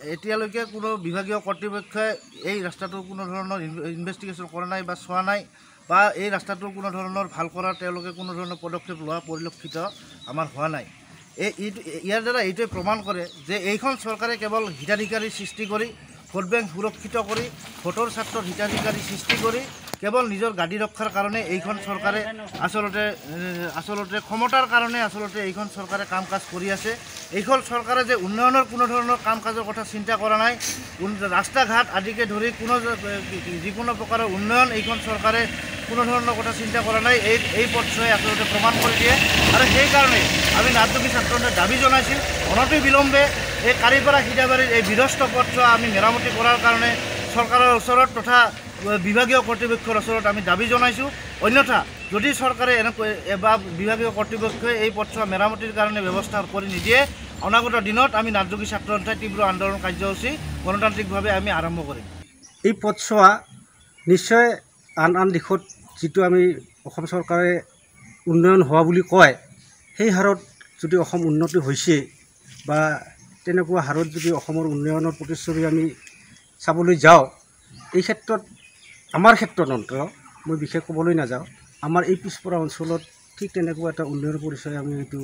এতিয়ালৈকে কোনো বিভাগীয় কৰ্তৃপক্ষই এই ৰাস্তাটোৰ কোনো ধৰণৰ ইনভেষ্টিগেশ্যন কৰা নাই বা চোৱা নাই বা এই ৰাস্তাটোৰ কোনো ধৰণৰ ভাল কৰাৰ তেওঁলোকে কোনো ধৰণৰ পদক্ষেপ লোৱা পৰিলক্ষিত আমাৰ হোৱা নাই। ইয়াৰ দ্বাৰা এইটোৱে প্ৰমাণ কৰে যে এইখন চৰকাৰে কেৱল হিতাধিকাৰী সৃষ্টি কৰি ভোট বেংক সুৰক্ষিত কৰি ভোটৰ ছাত্ৰৰ হিতাধিকাৰী সৃষ্টি কৰি কেৱল নিজৰ গাদী ৰক্ষাৰ কাৰণে এইখন চৰকাৰে আচলতে ক্ষমতাৰ কাৰণে এইখন চৰকাৰে কাম কাজ কৰি আছে। এইখন চৰকাৰে যে উন্নয়নৰ কোনো ধৰণৰ কাম কাজৰ কথা চিন্তা কৰা নাই, ৰাস্তা ঘাট আদিকে ধৰি যিকোনো প্ৰকাৰৰ উন্নয়ন এইখন চৰকাৰে কোনো ধৰণৰ কথা চিন্তা কৰা নাই। এই পথছোৱাই আচলতে প্ৰমাণ কৰি দিয়ে আৰু সেইকাৰণে আমি নাথযোগী ছাত্ৰ সন্থাই দাবী জনাইছিল অনতি বিলম্বে এই কাৰিপাৰা সিধাবাৰীৰ এই বিধ্বস্ত পথছোৱা আমি মেৰামতি কৰাৰ কাৰণে চৰকাৰৰ ওচৰত তথা বিভাগীয় কৰ্তৃপক্ষৰ ওচৰত আমি দাবী জনাইছোঁ। অন্যথা যদি চৰকাৰে এনেকৈ বা বিভাগীয় কৰ্তৃপক্ষই এই পথছোৱা মেৰামতিৰ কাৰণে ব্যৱস্থা কৰি নিদিয়ে অনাগত দিনত আমি নাথযোগী ছাত্ৰ সন্থাই তীব্ৰ আন্দোলন কাৰ্যসূচী গণতান্ত্ৰিকভাৱে আমি আৰম্ভ কৰিম। এই পথছোৱা নিশ্চয় আন দিশত যিটো আমি অসম চৰকাৰে উন্নয়ন হোৱা বুলি কয় সেই হাৰত যদি অসম উন্নতি হৈছে বা তেনেকুৱা হাৰত যদি অসমৰ উন্নয়নৰ প্ৰতিচ্ছবি আমি চাবলৈ যাওঁ, এই ক্ষেত্ৰত আমাৰ ক্ষেত্ৰত অন্তত মই বিশেষ ক'বলৈ নাযাওঁ, আমাৰ এই পিছপৰা অঞ্চলত ঠিক তেনেকুৱা এটা উন্নয়নৰ পৰিচয় আমি এইটো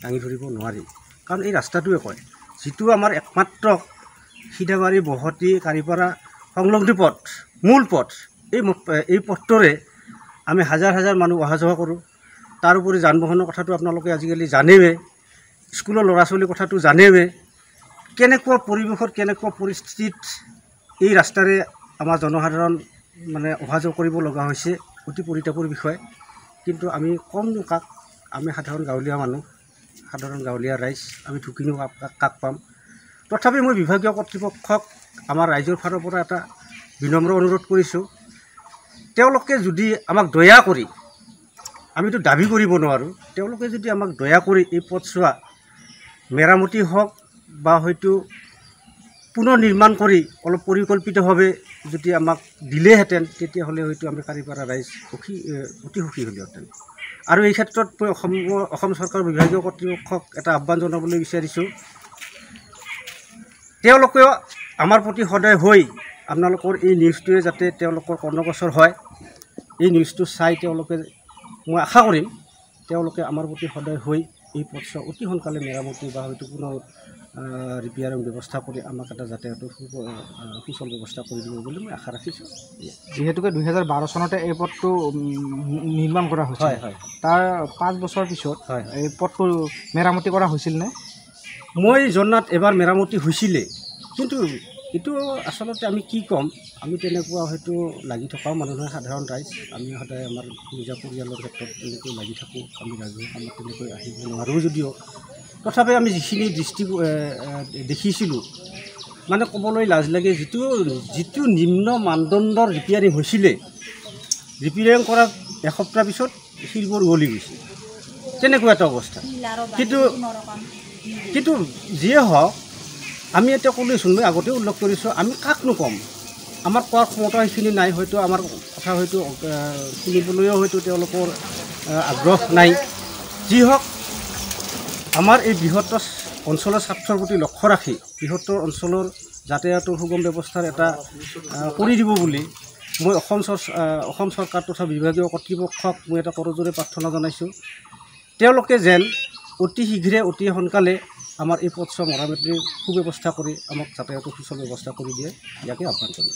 দাঙি ধৰিব নোৱাৰিম। কাৰণ এই ৰাস্তাটোৱে কয় যিটো আমাৰ একমাত্ৰ সিধাবাৰী বহতি কাৰিপাৰা সংলগ্ন পথ মূল পথ, এই পথটোৰে আমি হাজাৰ হাজাৰ মানুহ অহা যোৱা কৰোঁ। তাৰোপৰি যান বাহনৰ কথাটো আপোনালোকে আজিকালি জানেই, স্কুলৰ ল'ৰা ছোৱালীৰ কথাটো জানেই, কেনেকুৱা পৰিৱেশত কেনেকুৱা পৰিস্থিতিত এই ৰাস্তাৰে আমাৰ জনসাধাৰণ অহা যোৱা কৰিব লগা হৈছে, অতি পৰিতাপৰ বিষয়। কিন্তু আমি কম কাক, আমি সাধাৰণ গাঁৱলীয়া মানুহ, সাধাৰণ গাঁৱলীয়া ৰাইজ, আমি ঢুকিনো কাক পাম। তথাপি মই বিভাগীয় কৰ্তৃপক্ষক আমাৰ ৰাইজৰ ফালৰ পৰা এটা বিনম্ৰ অনুৰোধ কৰিছোঁ, তেওঁলোকে যদি আমাক দয়া কৰি, আমিতো দাবী কৰিব নোৱাৰোঁ, তেওঁলোকে যদি আমাক দয়া কৰি এই পথছোৱা মেৰামতি হওক বা হয়তো পুনৰ নিৰ্মাণ কৰি অলপ পৰিকল্পিতভাৱে যদি আমাক দিলেহেঁতেন তেতিয়াহ'লে হয়তো আমি কাৰিপাৰা ৰাইজ অতি সুখী হ'লোহেঁতেন। আৰু এই ক্ষেত্ৰত মই অসম চৰকাৰৰ বিভাগীয় কৰ্তৃপক্ষক এটা আহ্বান জনাবলৈ বিচাৰিছোঁ, তেওঁলোকেও আমাৰ প্ৰতি সদয় হৈ আপোনালোকৰ এই নিউজটোৱে যাতে তেওঁলোকৰ কৰ্ণগোচৰ হয়, এই নিউজটো চাই তেওঁলোকে, মই আশা কৰিম তেওঁলোকে আমাৰ প্ৰতি সদয় হৈ এই পথছোৱা অতি সোনকালে মেৰামতি বা হয়তো পুনৰ ৰিপেয়াৰিং ব্যৱস্থা কৰি আমাক এটা যাতায়াতৰ সুচল ব্যৱস্থা কৰি দিব বুলি মই আশা ৰাখিছোঁ। যিহেতুকে 2012 চনতে এই পথটো নিৰ্মাণ কৰা হৈছিল, হয়, তাৰ 5 বছৰ পিছত এই পথটো মেৰামতি কৰা হৈছিল নে? মই জনাত এবাৰ মেৰামতি হৈছিলে, কিন্তু এইটো আচলতে আমি কি ক'ম, আমি তেনেকুৱা হয়তো লাগি থকাও মানুহ নহয়, সাধাৰণ ৰাইজ, আমি সদায় আমাৰ নিজা পৰিয়ালৰ ক্ষেত্ৰত তেনেকৈ লাগি থাকোঁ, আমি ৰাজহুৱা কামত তেনেকৈ আহিব নোৱাৰোঁ যদিও তথাপি আমি যিখিনি দেখিছিলোঁ ক'বলৈ লাজ লাগে, যিটো নিম্ন মানদণ্ডৰ ৰিপেয়াৰিং হৈছিলে, ৰিপেয়াৰিং কৰাৰ এসপ্তাহ পিছত শিলবোৰ উৱলি গৈছে, তেনেকুৱা এটা অৱস্থা। কিন্তু যিয়ে হওক, আমি এতিয়া ক'লোচোন, মই আগতেও উল্লেখ কৰিছোঁ, আমি কাকনো ক'ম, আমাৰ কোৱাৰ ক্ষমতা সেইখিনি নাই, হয়তো আমাৰ কথা হয়তো শুনিবলৈও হয়তো তেওঁলোকৰ আগ্ৰহ নাই। যি হওক, আমাৰ এই বৃহত্তৰ অঞ্চলৰ স্বাৰ্থৰ প্ৰতি লক্ষ্য ৰাখি বৃহত্তৰ অঞ্চলৰ যাতায়াতৰ সুগম ব্যৱস্থাৰ এটা কৰি দিব বুলি মই অসম চৰকাৰ তথা বিভাগীয় কৰ্তৃপক্ষক মই এটা কৰজোৰে প্ৰাৰ্থনা জনাইছোঁ। তেওঁলোকে যেন অতি শীঘ্ৰে অতি সোনকালে আমাৰ এই পথছোৱা মেৰামতিৰ সুব্যৱস্থা কৰি আমাক যাতায়াতৰ সুচল ব্যৱস্থা কৰি দিয়ে, ইয়াকে আহ্বান কৰিম।